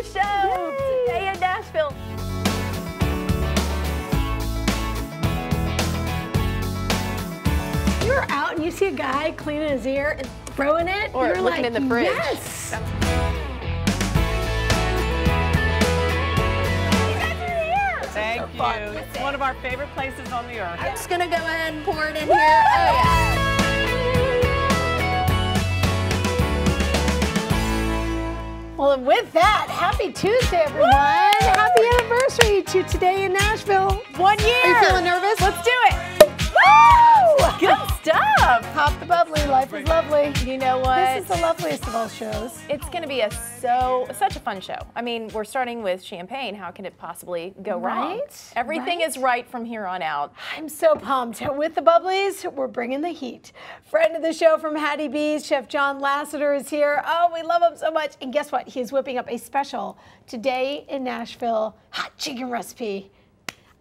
show today in Nashville. You're out and you see a guy cleaning his ear and throwing it, or you're looking like, in the fridge. Yes. You guys are here. Thank so you. fun. It's one of our favorite places on the earth. I'm just gonna go ahead and pour it in here. Oh yeah. Well, and with that, happy Tuesday, everyone. Happy anniversary to today in Nashville. 1 year. Are you feeling nervous? Let's do it. Woo! Good stuff. Pop the bubbly. Life is lovely. You know what? This is the loveliest of all shows. It's going to be such a fun show. I mean, we're starting with champagne. How can it possibly go wrong? Right? Everything is right from here on out. I'm so pumped. With the bubblies, we're bringing the heat. Friend of the show from Hattie B's, Chef John Lasseter is here. Oh, we love him so much. And guess what? He's whipping up a special today in Nashville hot chicken recipe.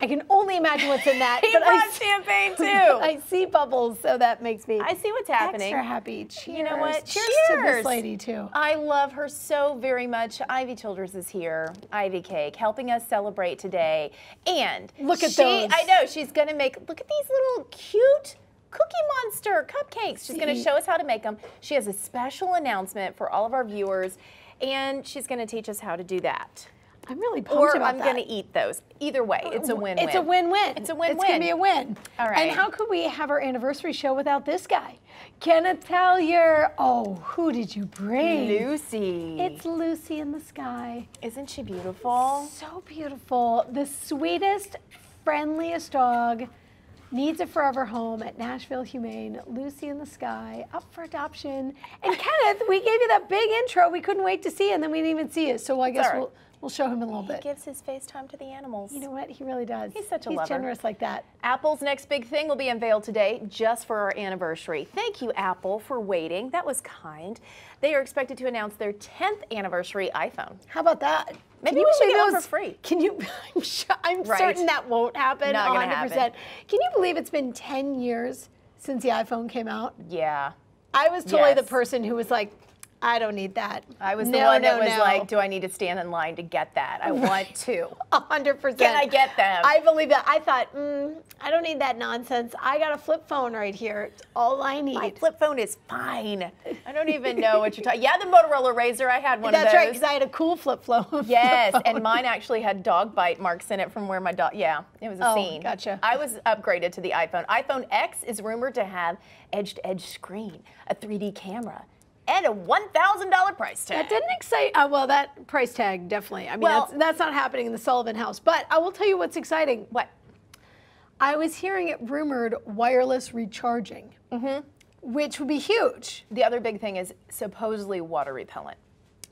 I can only imagine what's in that. He brought champagne too. I see bubbles, so that makes me I see what's happening. extra happy. Cheers. You know what? Cheers to this lady too. I love her so very much. Ivy Childers is here, Ivy Cake, helping us celebrate today. And look at those. I know, she's gonna make, look at these little cute Cookie Monster cupcakes. She's gonna show us how to make them. She has a special announcement for all of our viewers, and she's gonna teach us how to do that. I'm really pumped about I'm that. going to eat those. Either way, it's a win-win. It's a win-win. It's a win-win. It's going to be a win. All right. And how could we have our anniversary show without this guy? Kenneth Tallier. Oh, who did you bring? Lucy. It's Lucy in the sky. Isn't she beautiful? So beautiful. The sweetest, friendliest dog. Needs a forever home at Nashville Humane. Lucy in the sky, up for adoption. And Kenneth, we gave you that big intro. We couldn't wait to see you, and then we didn't even see you. So I guess we'll show him in a little bit. He gives his face time to the animals. You know what? He really does. He's such a lover. He's generous like that. Apple's next big thing will be unveiled today just for our anniversary. Thank you, Apple, for waiting. That was kind. They are expected to announce their 10th anniversary iPhone. How about that? Maybe we should get one for free. Can you? I'm certain that won't happen. Not gonna 100%. happen. Can you believe it's been 10 years since the iPhone came out? Yeah. I was totally the person who was like, I don't need that. I was the one that was like, do I need to stand in line to get that? I want to. 100%. Can I get them? I believe that. I thought, I don't need that nonsense. I got a flip phone right here. It's all I need. My flip phone is fine. I don't even know what you're talking. Yeah, the Motorola Razr. I had one of those. That's right, because I had a cool flip phone. Yes, and mine actually had dog bite marks in it from where my dog. Yeah, it was a scene. Gotcha. I was upgraded to the iPhone. iPhone X is rumored to have edge-to-edge screen, a 3D camera, and a $1,000 price tag. That didn't excite. Well, that price tag definitely. I mean, that's not happening in the Sullivan house. But I will tell you what's exciting. What? I was hearing it rumored wireless recharging, which would be huge. The other big thing is supposedly water repellent.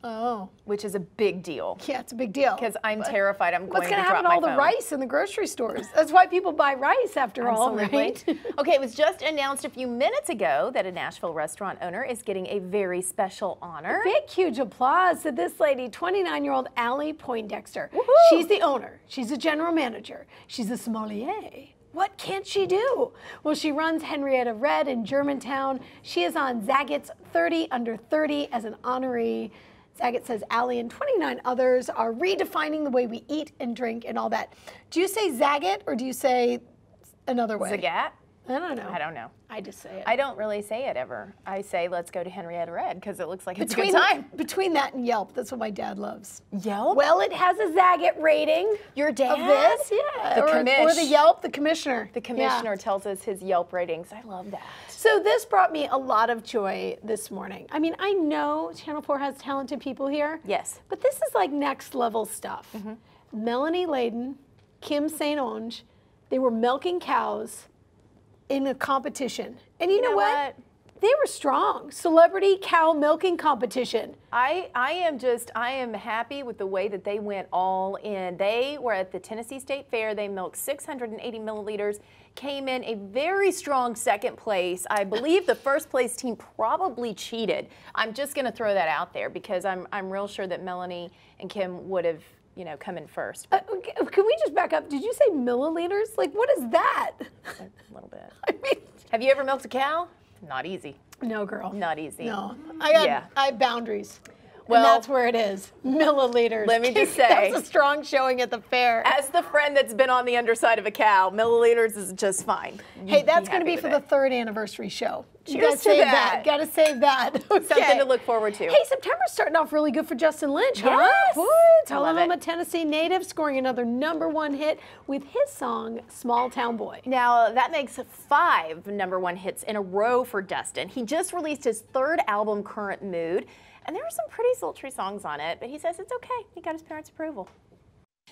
Oh. Which is a big deal. Yeah, it's a big deal. Because I'm terrified I'm going to drop my phone. What's going to happen to all the rice in the grocery stores? That's why people buy rice after all, right? Okay, it was just announced a few minutes ago that a Nashville restaurant owner is getting a very special honor. A big, huge applause to this lady, 29-year-old Allie Poindexter. She's the owner. She's a general manager. She's a sommelier. What can't she do? Well, she runs Henrietta Red in Germantown. She is on Zaggett's 30 Under 30 as an honoree. Zagat says Allie and 29 others are redefining the way we eat and drink and all that. Do you say Zagat or do you say another way? Zagat? I don't know. I don't know. I just say it. I don't really say it ever. I say, let's go to Henrietta Red because it looks like it's a good time. Between that and Yelp, that's what my dad loves. Yelp? Well, it has a Zagat rating. Your dad? Of this, yeah. Or the Yelp, the commissioner. The commissioner tells us his Yelp ratings. I love that. So this brought me a lot of joy this morning. I mean, I know Channel 4 has talented people here. Yes. But this is like next level stuff. Melanie Layden, Kim St. Onge, they were milking cows in a competition. And you know what? They were strong. Celebrity cow milking competition. I am happy with the way that they went all in. They were at the Tennessee State Fair. They milked 680 milliliters, came in a very strong second place. I believe the first place team probably cheated. I'm just going to throw that out there because I'm real sure that Melanie and Kim would have, you know, come in first. Can we just back up? Did you say milliliters? Like, what is that? A little bit. I mean, have you ever milked a cow? Not easy. No, girl. Not easy. No. I have boundaries. And that's where it is. Milliliters. Let me just say, that was a strong showing at the fair. as the friend that's been on the underside of a cow, milliliters is just fine. Hey, that's going to be for the 3rd anniversary show. You Cheers gotta to save that. Gotta save that. Okay. Something to look forward to. Hey, September's starting off really good for Justin Lynch, huh? Yes. Boy, I love Alabama, it. Tennessee native, scoring another #1 hit with his song "Small Town Boy." Now, that makes 5 #1 hits in a row for Dustin. He just released his 3rd album, Current Mood, and there are some pretty sultry songs on it, but he says it's okay. He got his parents' approval.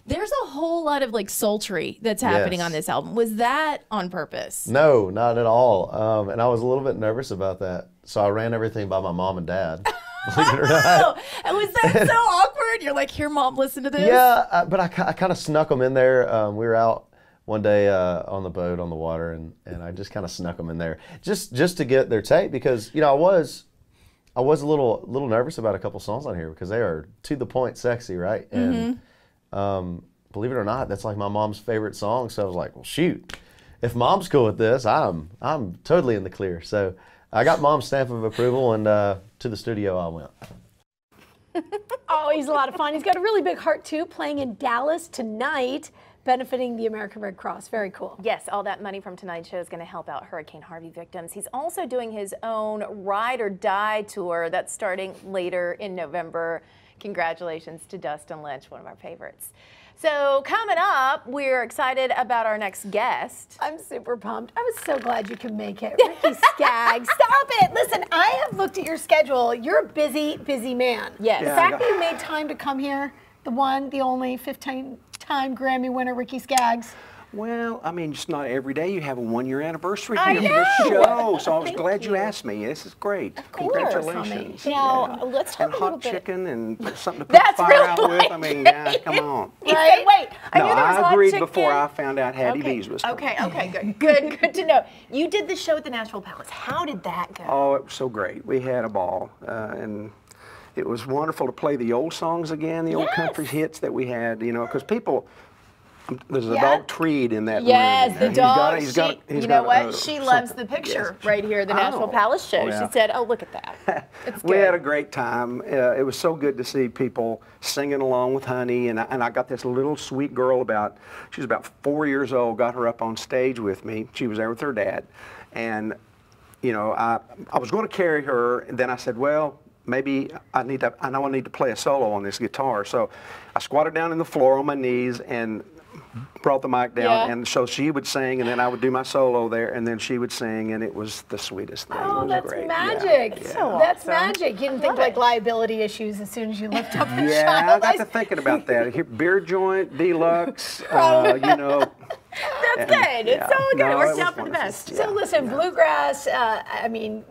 There's a whole lot of like sultry that's happening Yes. on this album. Was that on purpose? No, not at all. And I was a little bit nervous about that. So I ran everything by my mom and dad. Believe it or not. Oh, and was that so awkward? You're like, here, Mom, listen to this. Yeah, but I kind of snuck them in there. We were out one day on the boat on the water, and I just kind of snuck them in there just to get their take, because I was a little nervous about a couple songs on here because they are to the point sexy, right? And believe it or not, that's like my mom's favorite song. So I was like, well, shoot, if Mom's cool with this, I'm totally in the clear. So I got Mom's stamp of approval, and to the studio I went. Oh, he's a lot of fun. He's got a really big heart too, playing in Dallas tonight, benefiting the American Red Cross. Very cool. Yes, all that money from tonight's show is going to help out Hurricane Harvey victims. He's also doing his own Ride or Die tour that's starting later in November. Congratulations to Dustin Lynch, one of our favorites. So coming up, we're excited about our next guest. I'm super pumped. I was so glad you could make it. Ricky Skaggs, stop it. Listen, I have looked at your schedule. You're a busy, busy man. Yes. The fact that you made time to come here, the one, the only 15-time Grammy winner, Ricky Skaggs. Well, I mean, just not every day you have a 1-year anniversary I here for this know. show, so I was Thank glad you you. asked me. This is great. course, Congratulations. Now, let's talk And a little hot bit. chicken and something to put That's fire really out with. I mean, yeah, come on. He said, wait, I No, knew there was I hot agreed chicken. before I found out Hattie B's was coming. Okay, good to know. You did the show at the Nashville Palace. How did that go? Oh, it was so great. We had a ball, and it was wonderful to play the old songs again, the old country hits that we had, because people, there's a dog treed in that Yes, room. the dog. He's got You know what? She something. loves the picture right here, the Nashville Oh, Palace show. yeah. She said, "Oh, look at that. It's good." We had a great time. It was so good to see people singing along with Honey, and I got this little sweet girl she was about 4 years old, got her up on stage with me. She was there with her dad, and I was going to carry her, and then I said, well, maybe I know I need to play a solo on this guitar. So I squatted down on the floor on my knees and brought the mic down, and so she would sing, and then I would do my solo there, and then she would sing, and it was the sweetest thing. Oh, it was that's great. magic. Yeah. So That's awesome. magic. You didn't think like liability issues as soon as you lift up the Yeah, child. I got to thinking about that. Here, beer joint, deluxe, That's good. It's all good. It worked out for the best. So listen, bluegrass, I mean,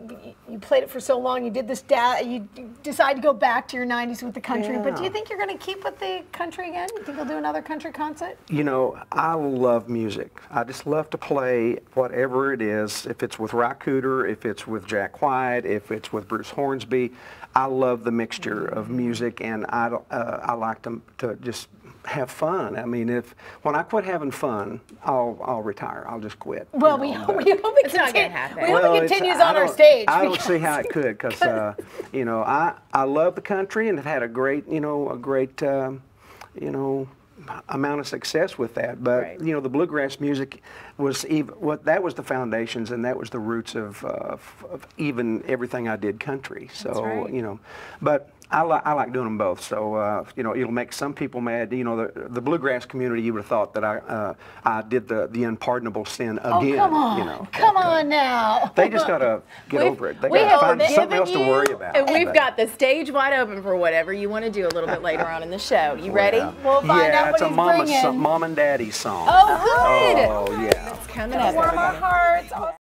you played it for so long, you did this, you decided to go back to your 90s with the country, but do you think you're going to keep with the country again? You think you'll do another country concert? I love music. I just love to play whatever it is, if it's with Ry Cooder, if it's with Jack White, if it's with Bruce Hornsby. I love the mixture of music, and I like to just have fun. I mean, when I quit having fun, I'll retire. I'll just quit. Well, we hope it not gonna happen. We hope it continues on our stage. I don't see how it could, because I love the country and have had a great amount of success with that. But the bluegrass music was that was the foundations, and that was the roots of even everything I did country. So but I like doing them both. So it'll make some people mad. The bluegrass community, you would have thought that I did the unpardonable sin again. Oh, come on. Come on now. They just gotta get over it. They we gotta have find something forgiven else to you, worry about. And we've got the stage wide open for whatever you want to do a little bit later on in the show. You ready? Yeah. We'll find out it's what a he's bringing. mom and daddy song. Oh, good. Oh, yeah. It's coming up. Warm our hearts.